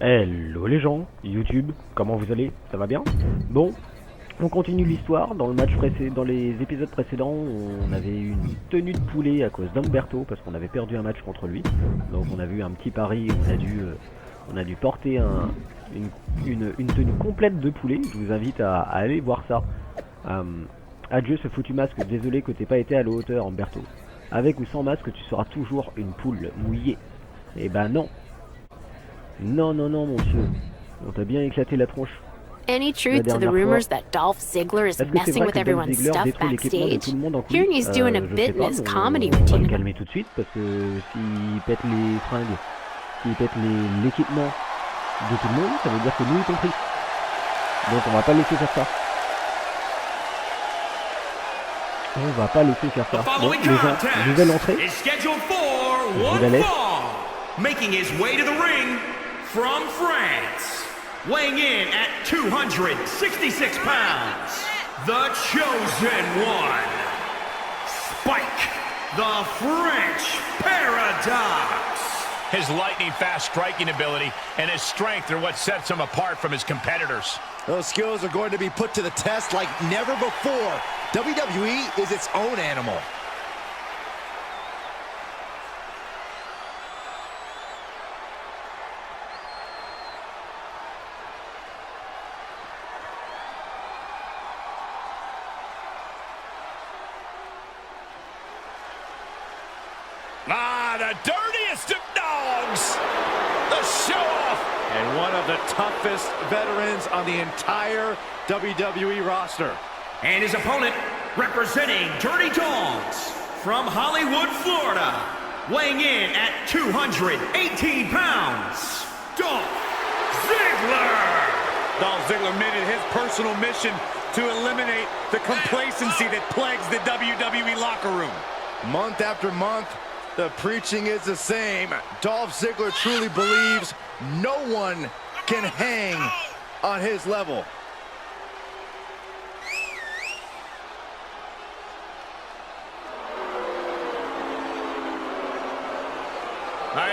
Hello les gens, YouTube, comment vous allez? Ça va bien? Bon, on continue l'histoire. Dans le match dans les épisodes précédents, on avait eu une tenue de poulet à cause d'Umberto parce qu'on avait perdu un match contre lui. Donc on a vu un petit pari, on a dû porter une tenue complète de poulet. Je vous invite à aller voir ça. Adieu ce foutu masque, désolé que t'aies pas été à la hauteur, Umberto. Avec ou sans masque, tu seras toujours une poule mouillée. Eh ben non. Non, non, non, monsieur. On t'a bien éclaté la tronche. Any truth to the rumors that Dolph Ziggler is messing with everyone's stuff backstage? Hearing he's doing a bit in his comedy routine. On va le routine. calmer tout de suite parce que s'il pète les fringues, s'il pète l'équipement de tout le monde, ça veut dire que nous y compris. Donc on va pas laisser faire ça. On va pas laisser faire ça. Bon, les gens, nouvelle entrée. Je vous la laisse. Making his way to the ring from France, weighing in at 266 pounds, the chosen one, Spike, the French Paradox. His lightning-fast striking ability and his strength are what sets him apart from his competitors. Those skills are going to be put to the test like never before. WWE is its own animal. The dirtiest of dogs! The show-off! And one of the toughest veterans on the entire WWE roster. And his opponent, representing Dirty Dogs, from Hollywood, Florida, weighing in at 218 pounds, Dolph Ziggler! Dolph Ziggler made it his personal mission to eliminate the complacency that plagues the WWE locker room. Month after month, the preaching is the same. Dolph Ziggler truly believes no one can hang on his level.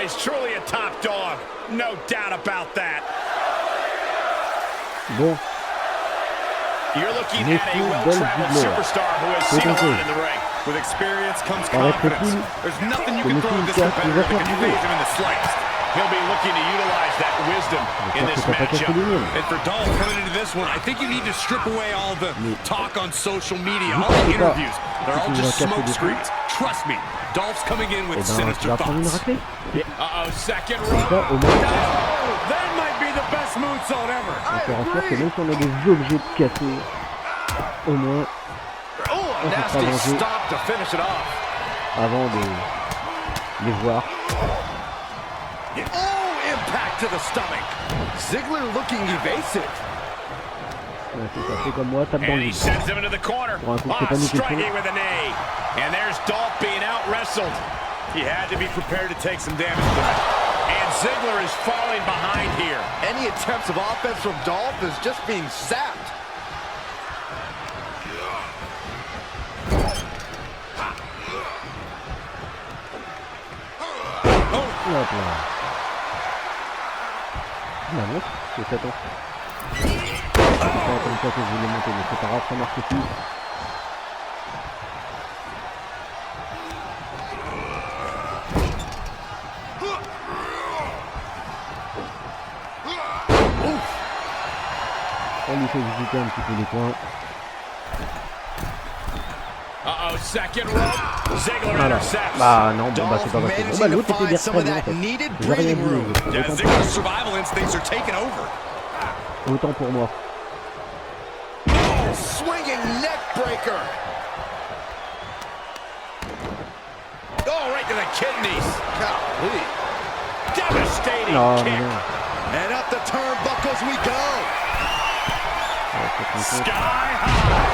He's truly a top dog. No doubt about that. Bon. You're looking at a well-traveled superstar who has seen a lot in the ring. With experience comes confidence. There's nothing you can throw at this competitor that can phase him in the slightest. He'll be looking to utilize that wisdom in this matchup. And for Dolph coming into this one, I think you need to strip away all the talk on social media, all the interviews. They're all just smoke screens. Trust me, Dolph's coming in with sinister thoughts. Uh-oh, second row. That might be the best moonsault ever. On peut en sorte que même si on a des objets de casser, au moins on se sera vengé avant de les voir. Oh, impact to the stomach. Ziggler looking evasive. Ouais, c'est ça, fais comme moi, tape dans le And he vide. sends him into the corner. Pour un coup, c'est pas nous qui le Striking font. with a knee. And there's Dolph being out-wrestled. He had to be prepared to take some damage tonight. And Ziggler is falling behind here. Any attempts of offense from Dolph is just being sapped. Hop là. La montre, c'est ça, attends. C'est pas comme ça que je voulais monter, mais c'est pas grave, ça marche aussi. On lui fait visiter un petit peu les coins. Uh-oh, second rope. Ziggler Voilà. intercepts. Bah non, bon bah c'est pas passé. Bon bah l'autre était bien très bien en fait. J'ai rien dit. Yeah, Ziggler's survival instincts are taking over. Autant pour moi. Oh, swinging neck breaker. Oh, right to the kidneys. Golly. Devastating kick. Non. And up the turnbuckles we go. Sky high.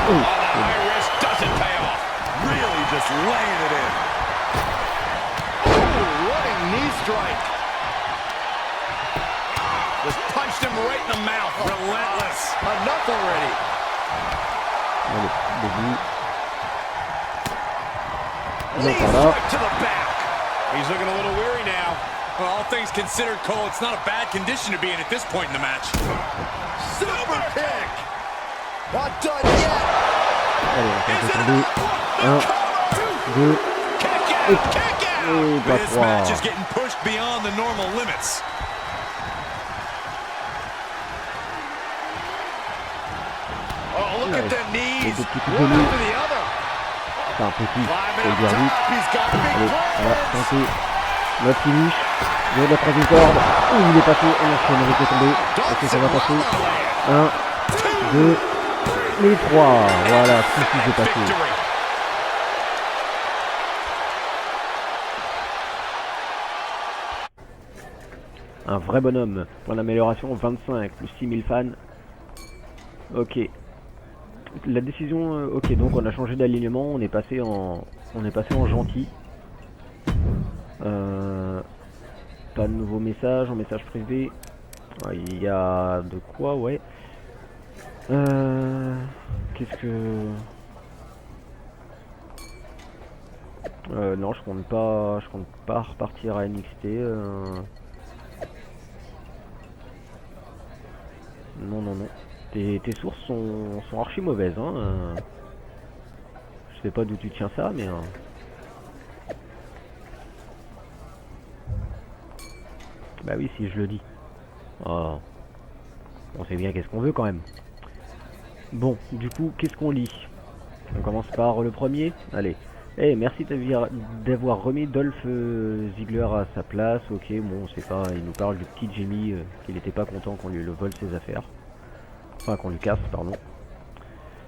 Oh, the high risk doesn't pay off. Really just laying it in. Oh, running knee strike. Just punched him right in the mouth. Relentless. Enough already. Allez, debout. Knee Non, pas là. strike to the back. He's looking a little weary now. Well, all things considered, Cole, it's not a bad condition to be in at this point in the match. Super kick! Not done yet! Allez, on fait tomber. 1, 2, et pas This 3. match is getting pushed beyond the normal limits. Oh, look at the knees, one after the other. C'est un petit, faut le dire vite. Allez, on va tenter notre finish. De la troisième corde. Ouh, il est passé. On enchaîne avec le tombé. Est-ce que ça va passer? 1, 2, et 3. Voilà, tout ce qui s'est passé. Un vrai bonhomme. Point d'amélioration 25, plus 6000 fans. Ok. La décision, ok, donc on a changé d'alignement, on est passé en gentil. Pas de nouveaux messages, en message privé. Il y a de quoi, ouais. Qu'est-ce que... non, je compte pas repartir à NXT. Non. Tes sources sont archi mauvaises, hein. Je sais pas d'où tu tiens ça, mais... Bah oui, si je le dis. Oh. On sait bien qu'est-ce qu'on veut quand même. Bon, du coup, qu'est-ce qu'on lit? On commence par le premier. Allez. Eh, merci d'avoir remis Dolph Ziggler à sa place. Ok, bon, on sait pas, il nous parle du petit Jimmy, qu'il était pas content qu'on lui vole ses affaires. Enfin, qu'on lui casse, pardon.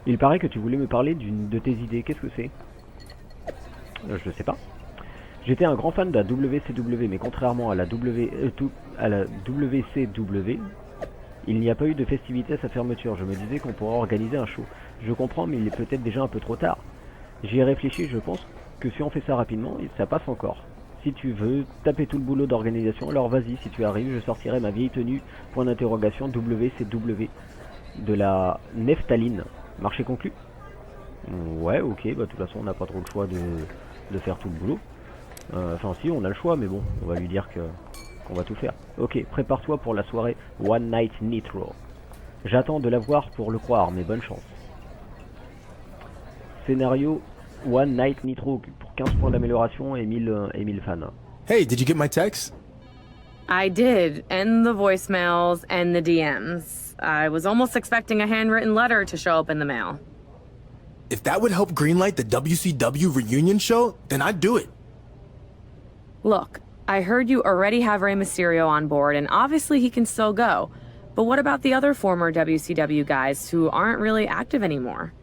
Il paraît que tu voulais me parler de tes idées. Qu'est-ce que c'est? Je sais pas. J'étais un grand fan de la WCW, mais contrairement à la WCW, il n'y a pas eu de festivité à sa fermeture. Je me disais qu'on pourrait organiser un show. Je comprends, mais il est peut-être déjà un peu trop tard. J'y ai réfléchi, je pense que si on fait ça rapidement, ça passe encore. Si tu veux taper tout le boulot d'organisation, alors vas-y, si tu arrives, je sortirai ma vieille tenue, point d'interrogation, WCW, de la Neftaline. Marché conclu? Ouais, ok, bah de toute façon on n'a pas trop le choix de faire tout le boulot. Enfin si, on a le choix, mais bon, on va lui dire qu'on va tout faire. Ok, prépare-toi pour la soirée One Night Nitro. J'attends de la voir pour le croire, mais bonne chance. Scénario One Night Nitro pour 15 points d'amélioration et 1000 fans. Hey, did you get my text? I did, and the voicemails and the DMs. I was almost expecting a handwritten letter to show up in the mail. If that would help greenlight the WCW reunion show, then I'd do it. Look, I heard you already have Rey Mysterio on board, and obviously he can still go. But what about the other former WCW guys who aren't really active anymore?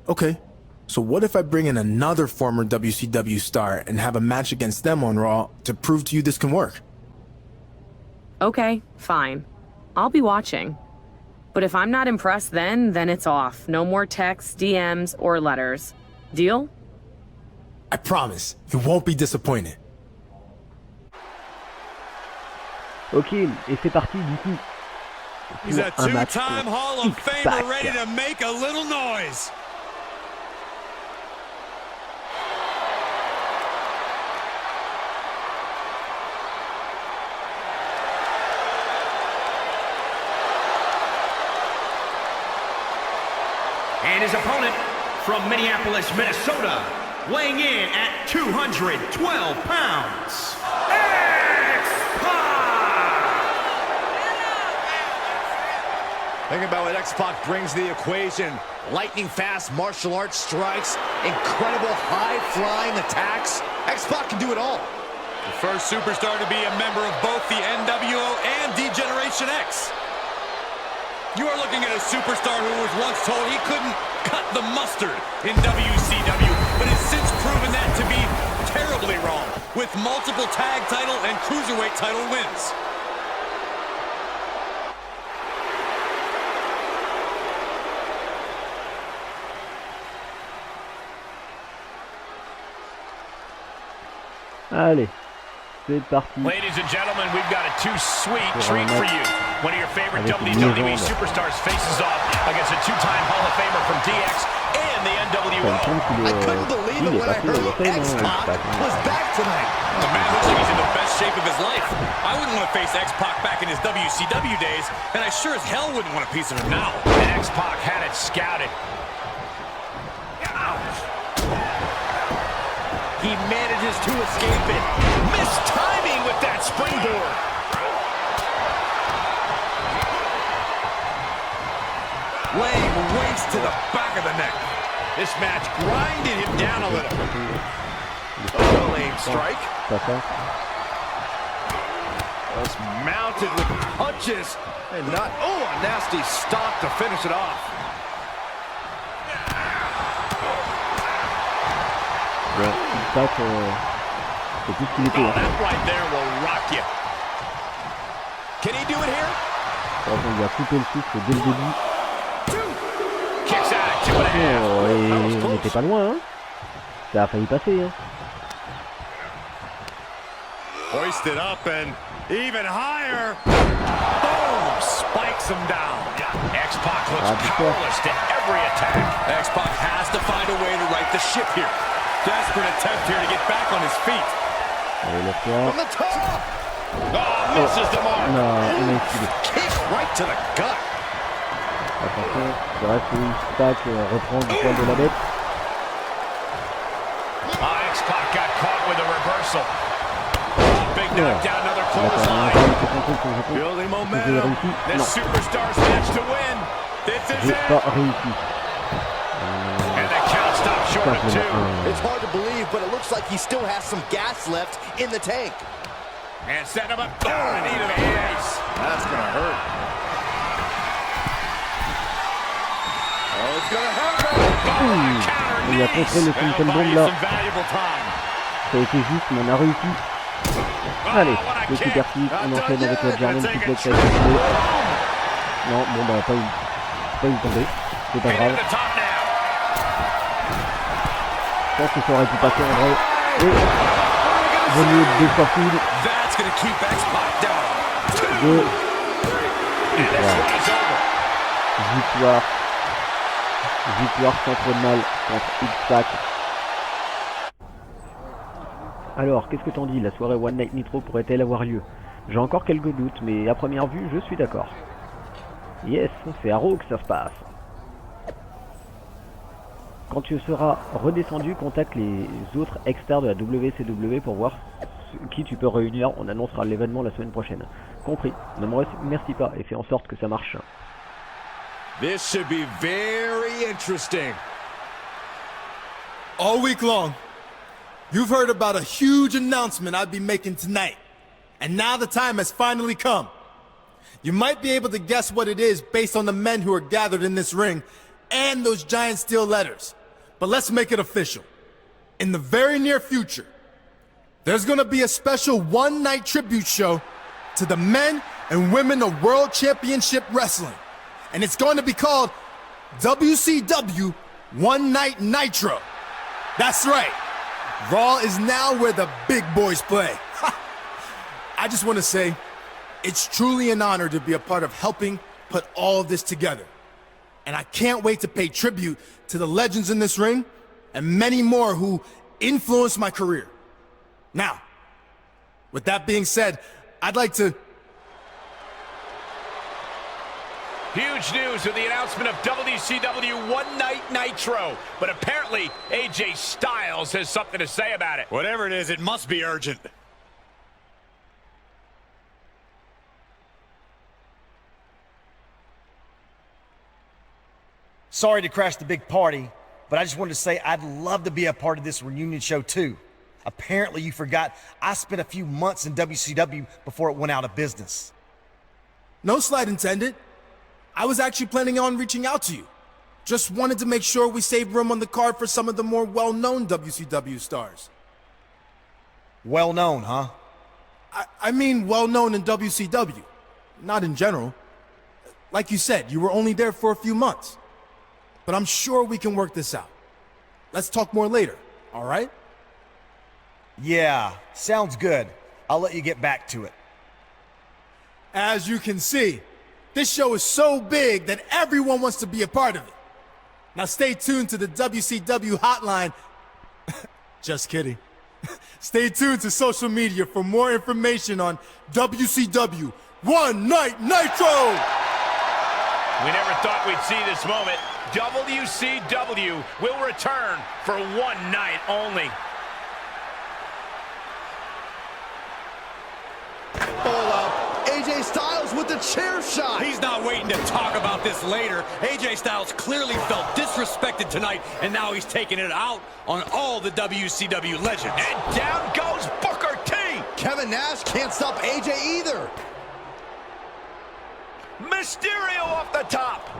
Okay, so what if I bring in another former WCW star and have a match against them on Raw to prove to you this can work? Okay, fine. I'll be watching. But if I'm not impressed then it's off. No more texts, DMs, or letters. Deal? I promise, you won't be disappointed. Ok, et c'est parti du coup. He's a Un match two-time Hall of X-Pac. Famer ready to make a little noise. And his opponent from Minneapolis, Minnesota, weighing in at 212 pounds, X-Pac! Think about what X-Pac brings to the equation. Lightning fast martial arts strikes, incredible high-flying attacks. X-Pac can do it all. The first superstar to be a member of both the NWO and D-Generation X. You are looking at a superstar who was once told he couldn't cut the mustard in WCW, but has since proven that to be terribly wrong, with multiple tag title and cruiserweight title wins. Allez, C'est parti. Ladies and gentlemen, we've got a too-sweet treat for you. One of your favorite WWE superstars faces off against a two-time Hall of Famer from DX and the NWO. I couldn't believe it when I heard X-Pac was back tonight. The man looks like he's in the best shape of his life. I wouldn't want to face X-Pac back in his WCW days, and I sure as hell wouldn't want a piece of him now. And X-Pac had it scouted. He manages to escape it. Missed timing with that springboard. Laying waste to the back of the neck. This match grinded him down a little. Lame strike. Just mounted with punches. And not, oh, a nasty stop to finish it off. C'est plus ce qu'il était. That right there will rock you. Can he do it here? On lui a coupé le souffle dès le début. Kicks out at 2 and 1/2. On n'était pas loin, hein. Ça a failli passer, hein. Hoisted up and even higher. Boom! Spikes him down. X-Pac looks powerless to every attack. X-Pac has to find a way to right the ship here. Desperate attempt here to get back on his feet. Allez, lève-toi. From the top. Oh, misses the mark. Non, on a esquivé. Kick right to the gut. Attention, c'est vrai que X-Pac reprend du poil de la bête. X-Pac got caught with a reversal. Big knockdown, another clothesline. Building J'ai momentum. réussi. This Non, superstar's match to win. This is j'ai it. pas réussi. And the count stops short of 2. It's hard to believe, but it looks like he still has some gas left in the tank. And set him up. Oh, the knee to the face. That's gonna hurt. Oh, it's gonna hurt. Il a contré le Phantom Bomb là. Ça a été juste, mais on a réussi. Allez, le super kick, on enchaîne avec la German suplex avec le. Non, bon bah pas une tombée, c'est pas grave. Je pense que ça aurait pu passer en vrai. Et vaut mieux 2 fois full. 2. Victoire sans trop de mal contre X-Pac. Alors, qu'est-ce que t'en dis? La soirée One Night Nitro pourrait-elle avoir lieu? J'ai encore quelques doutes, mais à première vue, je suis d'accord. Yes, c'est à Raw que ça se passe. Quand tu seras redescendu, contacte les autres ex-stars de la WCW pour voir qui tu peux réunir. On annoncera l'événement la semaine prochaine. Compris. Ne me remercie pas et fais en sorte que ça marche. This should be very interesting. All week long, you've heard about a huge announcement I'll be making tonight. And now the time has finally come. You might be able to guess what it is based on the men who are gathered in this ring and those giant steel letters. But let's make it official. In the very near future, there's gonna be a special one-night tribute show to the men and women of World Championship Wrestling. And it's going to be called WCW One Night Nitro. That's right. Raw is now where the big boys play. I just want to say, it's truly an honor to be a part of helping put all of this together. And I can't wait to pay tribute to the legends in this ring and many more who influenced my career. Now, with that being said, I'd like to... Huge news with the announcement of WCW One Night Nitro. But apparently, AJ Styles has something to say about it. Whatever it is, it must be urgent. Sorry to crash the big party, but I just wanted to say I'd love to be a part of this reunion show too. Apparently you forgot I spent a few months in WCW before it went out of business. No slight intended. I was actually planning on reaching out to you. Just wanted to make sure we saved room on the card for some of the more well-known WCW stars. Well-known, huh? I mean well-known in WCW, not in general. Like you said, you were only there for a few months. But I'm sure we can work this out. Let's talk more later, all right? Yeah, sounds good. I'll let you get back to it. As you can see, this show is so big that everyone wants to be a part of it. Now stay tuned to the WCW hotline. Just kidding. Stay tuned to social media for more information on WCW One Night Nitro! We never thought we'd see this moment. WCW will return for one night only. Pull up. AJ Styles with the chair shot. He's not waiting to talk about this later. AJ Styles clearly felt disrespected tonight, and now he's taking it out on all the WCW legends. And down goes Booker T. Kevin Nash can't stop AJ either. Mysterio off the top.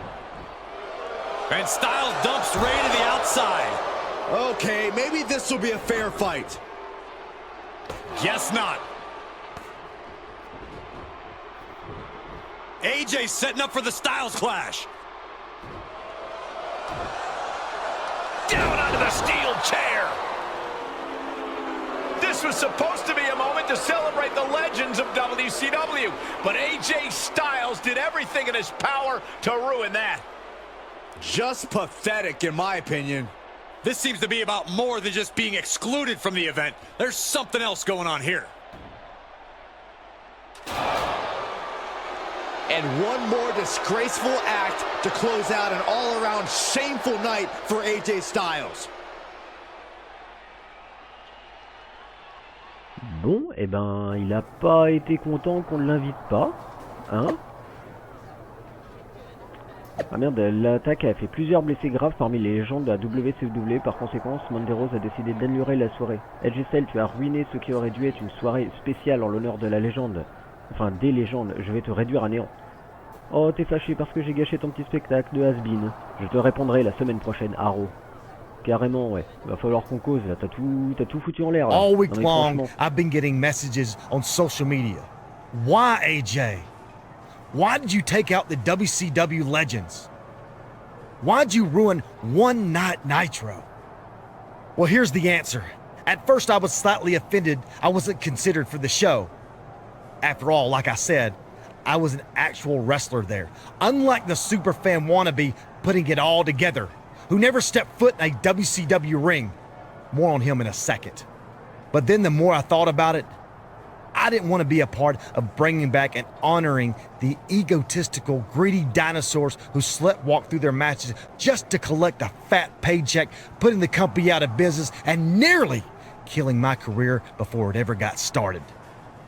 And Styles dumps Ray to the outside. Okay, maybe this will be a fair fight. Guess not. AJ setting up for the Styles Clash. Down onto the steel chair. This was supposed to be a moment to celebrate the legends of WCW, but AJ Styles did everything in his power to ruin that. Just pathetic, in my opinion. This seems to be about more than just being excluded from the event. There's something else going on here. And one more disgraceful act to close out an all-around shameful night for AJ Styles. Bon, eh ben, il a pas été content qu'on ne l'invite pas, hein? Ah merde, l'attaque a fait plusieurs blessés graves parmi les légendes de la WCW. Par conséquent, Mandy Rose a décidé d'annuler la soirée. Edge Styles, tu as ruiné ce qui aurait dû être une soirée spéciale en l'honneur de la légende. Enfin, des légendes, je vais te réduire à néant. Oh, t'es fâché parce que j'ai gâché ton petit spectacle de has-been. Je te répondrai la semaine prochaine, Arrow. Carrément, ouais. Va falloir qu'on cause, là. T'as tout foutu en l'air, là. All week Non, mais long, I've been getting messages on social media. Why, AJ? Why did you take out the WCW legends? Why'd you ruin One Night Nitro? Well, here's the answer. At first, I was slightly offended I wasn't considered for the show. After all, like I said, I was an actual wrestler there. Unlike the superfan wannabe putting it all together, who never stepped foot in a WCW ring. More on him in a second. But then the more I thought about it, I didn't want to be a part of bringing back and honoring the egotistical, greedy dinosaurs who sleptwalk through their matches just to collect a fat paycheck, putting the company out of business and nearly killing my career before it ever got started.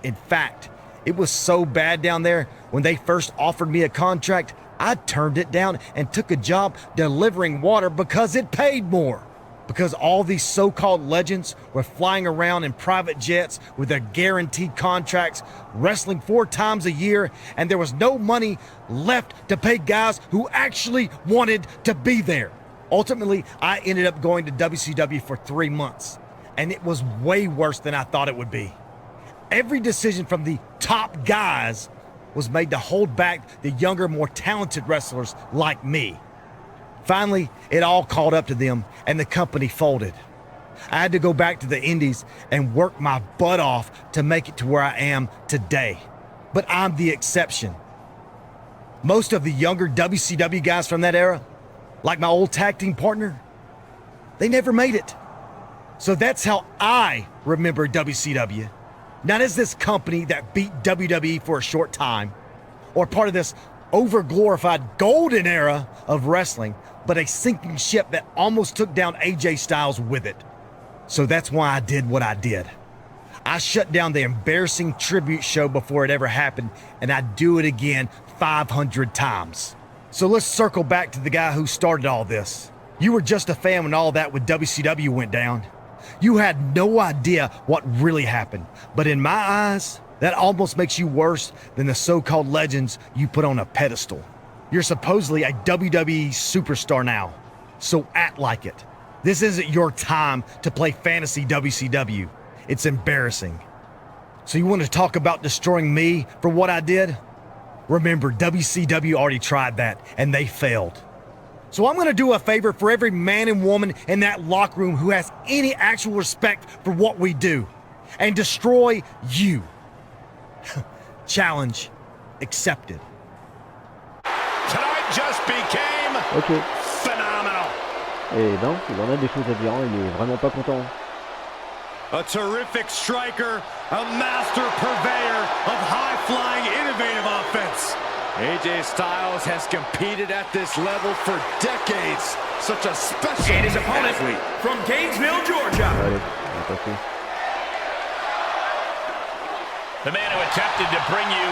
In fact, it was so bad down there, when they first offered me a contract, I turned it down and took a job delivering water because it paid more. Because all these so-called legends were flying around in private jets with their guaranteed contracts, wrestling 4 times a year, and there was no money left to pay guys who actually wanted to be there. Ultimately, I ended up going to WCW for 3 months, and it was way worse than I thought it would be. Every decision from the top guys was made to hold back the younger, more talented wrestlers like me. Finally, it all caught up to them, and the company folded. I had to go back to the Indies and work my butt off to make it to where I am today. But I'm the exception. Most of the younger WCW guys from that era, like my old tag team partner, they never made it. So that's how I remember WCW. Not as this company that beat WWE for a short time, or part of this over-glorified golden era of wrestling, but a sinking ship that almost took down AJ Styles with it. So that's why I did what I did. I shut down the embarrassing tribute show before it ever happened, and I'd do it again 500 times. So let's circle back to the guy who started all this. You were just a fan when all that with WCW went down. You had no idea what really happened, but in my eyes, that almost makes you worse than the so-called legends you put on a pedestal. You're supposedly a WWE superstar now, so act like it. This isn't your time to play fantasy WCW. It's embarrassing. So you want to talk about destroying me for what I did? Remember, WCW already tried that, and they failed. So I'm going to do a favor for every man and woman in that locker room who has any actual respect for what we do, and destroy you. Challenge accepted. Tonight just became phenomenal. Et non, il en a des choses à dire, il est vraiment pas content. A terrific striker, a master purveyor of high-flying, innovative offense. AJ Styles has competed at this level for decades. Such a special and his opponent athlete from Gainesville, Georgia. Allez, on va passer. The man who attempted to bring you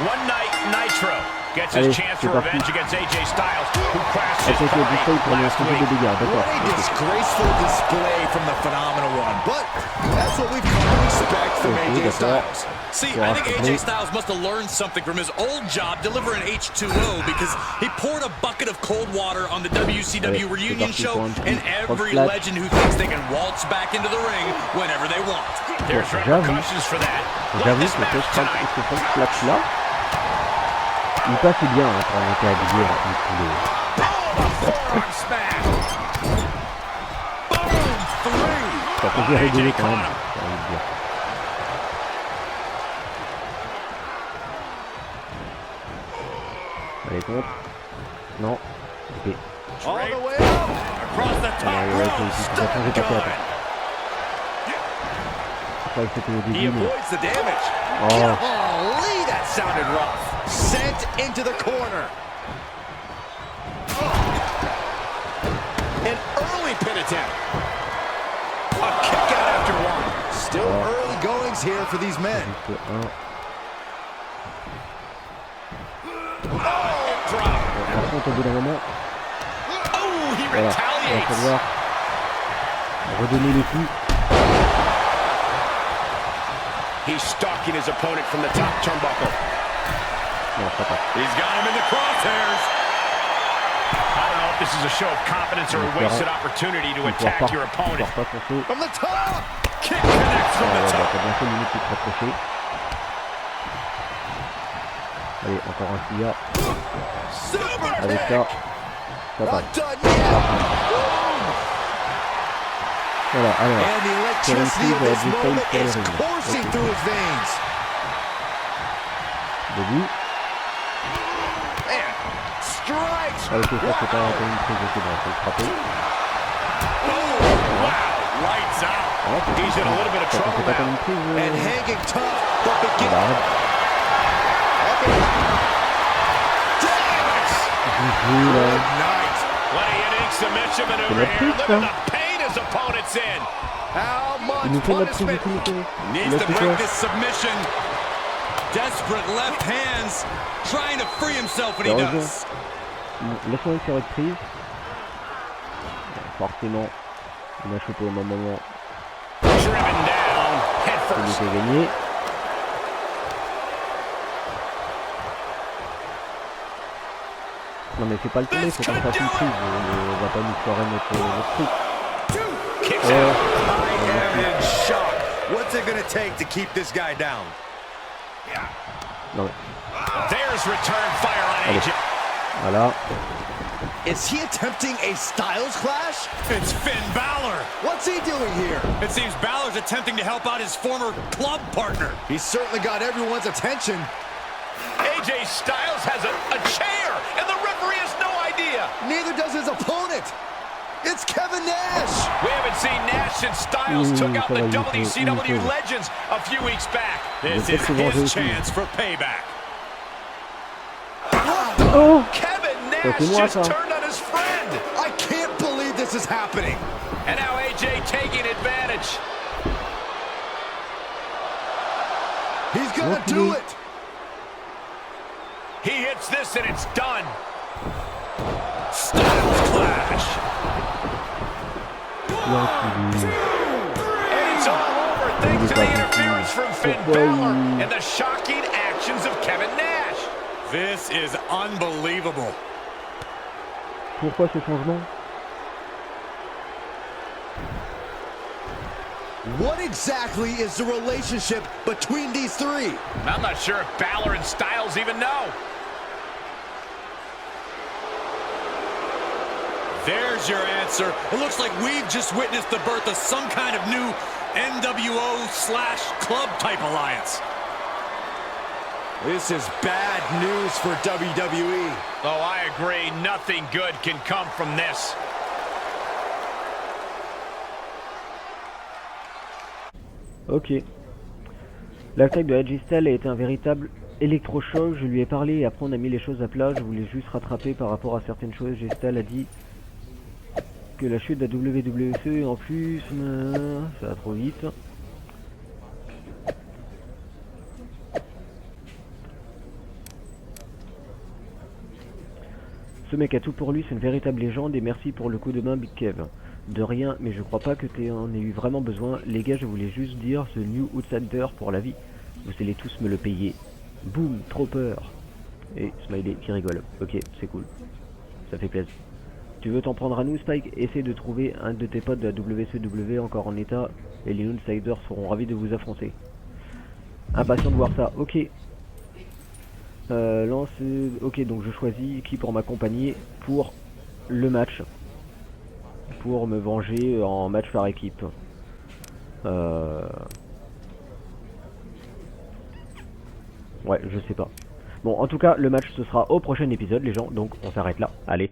one night Nitro gets his chance for revenge against AJ Styles, who crashed his party last week. What a disgraceful display from the Phenomenal One, but that's what we've come to expect from AJ Styles. See, I think AJ Styles must have learned something from his old job delivering H2O, because he poured a bucket of cold water on the WCW reunion show, and every legend who thinks they can waltz back into the ring whenever they want. There's repercussions for that. J'avoue que ce flash là, il passe bien hein, quand on était habillé avec ça faisait rigoler quand même, j'ai envie de dire. Allez, contre. Non. Ok. He avoids the damage. Golly, that sounded rough. Sent into the corner. An early pin attempt. A kick out after one. Still early goings here for these men. Par contre, au bout d'un moment, voilà, il va falloir redonner le coup. He's stalking his opponent from the top turnbuckle. Non, ça passe. He's got him in the crosshairs. I don't know if this is a show of confidence or a wasted opportunity to attack your opponent. From the top. Kick connects from the top. T'as bien fait limite de te rapprocher. Allez, encore un cigare. Avec ça, ça passe. Voilà, alors, sur une prise du fail sur le ring. Début. Ok, ça c'est pas une prise, ok, bon, faut le frapper. Lights out. He's in a little bit of trouble pas comme une prise. Opponents in. How much punishment needs to break this submission? Desperate left hands, trying to free himself, and he does. Laisse-moi une série de prises. Forcément, il a chopé au même moment. Driven down, head Il first. était gagné. Non mais c'est pas le tourner, faut qu'on fasse une prise. On va pas nous foirer notre truc. I am in shock. What's it gonna take to keep this guy down? Non. There's return fire on AJ. Voilà. Is he attempting a Styles clash? It's Finn Balor. What's he doing here? It seems Balor's attempting to help out his former club partner. He's certainly got everyone's attention. AJ Styles has a chair, and the referee has no idea. Neither does his opponent. It's Kevin Nash. We haven't seen Nash since Styles took out the WCW legends a few weeks back. This is his chance for payback. Oh! Kevin Nash just turned on his friend. I can't believe this is happening. And now AJ taking advantage. He's gonna do it. He hits this and it's done. Styles clash. And it's all over thanks to the interference from Finn Balor and the shocking actions of Kevin Nash. This is unbelievable. Pourquoi ce changement? What exactly is the relationship between these three? I'm not sure if Balor and Styles even know. There's your answer. It looks like we've just witnessed the birth of some kind of new NWO/club type alliance. This is bad news for WWE. Oh, I agree. Nothing good can come from this. Ok. L'attaque de AJ Styles a été un véritable électrochoc. Je lui ai parlé et après on a mis les choses à plat. Je voulais juste rattraper par rapport à certaines choses. AJ Styles a dit que la chute de la WWC en plus, ça va trop vite. Ce mec a tout pour lui, c'est une véritable légende et merci pour le coup de main Big Kev. De rien, mais je crois pas que t'en aies eu vraiment besoin. Les gars, je voulais juste dire ce New Outsider pour la vie. Vous allez tous me le payer. Boom, trop peur. Et Smiley qui rigole. Ok, c'est cool. Ça fait plaisir. Tu veux t'en prendre à nous, Spike? Essaye de trouver un de tes potes de la WCW encore en état et les Outsiders seront ravis de vous affronter. Impatient de voir ça. Ok. Lance. Ok, donc je choisis qui pour m'accompagner pour le match. Pour me venger en match par équipe. Ouais, je sais pas. Bon, en tout cas, le match ce sera au prochain épisode, les gens. Donc, on s'arrête là. Allez.